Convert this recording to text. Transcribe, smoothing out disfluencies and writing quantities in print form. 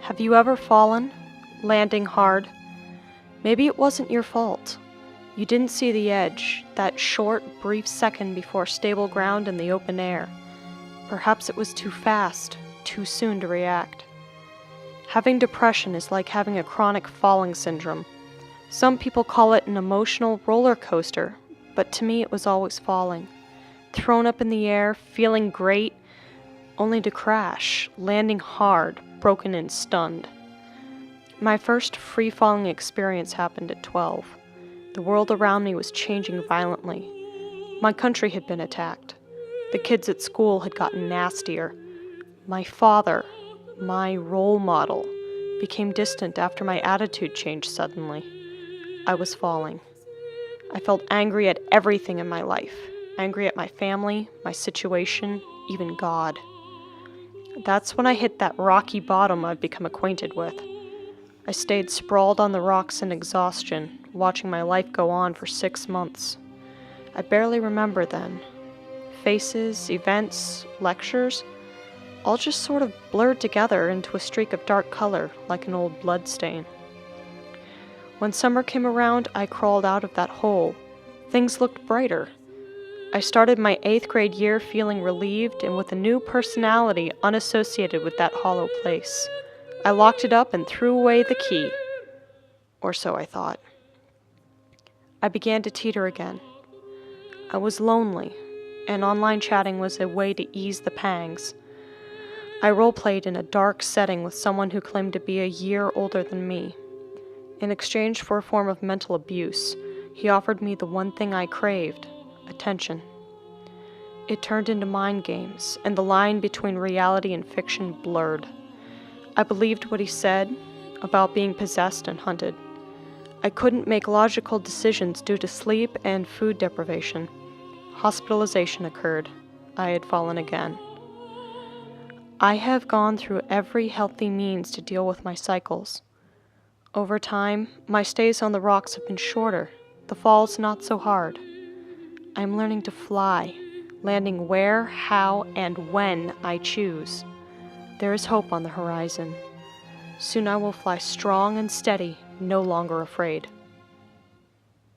Have you ever fallen, landing hard? Maybe it wasn't your fault. You didn't see the edge, that short, brief second before stable ground in the open air. Perhaps it was too fast, too soon to react. Having depression is like having a chronic falling syndrome. Some people call it an emotional roller coaster, but to me it was always falling. Thrown up in the air, feeling great, only to crash, landing hard, broken and stunned. My first free-falling experience happened at 12. The world around me was changing violently. My country had been attacked. The kids at school had gotten nastier. My father, my role model, became distant after my attitude changed suddenly. I was falling. I felt angry at everything in my life. Angry at my family, my situation, even God. That's when I hit that rocky bottom I've become acquainted with. I stayed sprawled on the rocks in exhaustion, watching my life go on for 6 months. I barely remember then. Faces, events, lectures, all just sort of blurred together into a streak of dark color like an old bloodstain. When summer came around, I crawled out of that hole. Things looked brighter. I started my 8th grade year feeling relieved and with a new personality unassociated with that hollow place. I locked it up and threw away the key. Or so I thought. I began to teeter again. I was lonely, and online chatting was a way to ease the pangs. I role-played in a dark setting with someone who claimed to be a year older than me. In exchange for a form of mental abuse, he offered me the one thing I craved: attention. It turned into mind games, and the line between reality and fiction blurred. I believed what he said about being possessed and hunted. I couldn't make logical decisions due to sleep and food deprivation. Hospitalization occurred. I had fallen again. I have gone through every healthy means to deal with my cycles. Over time, my stays on the rocks have been shorter, the falls not so hard. I'm learning to fly, landing where, how, and when I choose. There is hope on the horizon. Soon I will fly strong and steady, no longer afraid.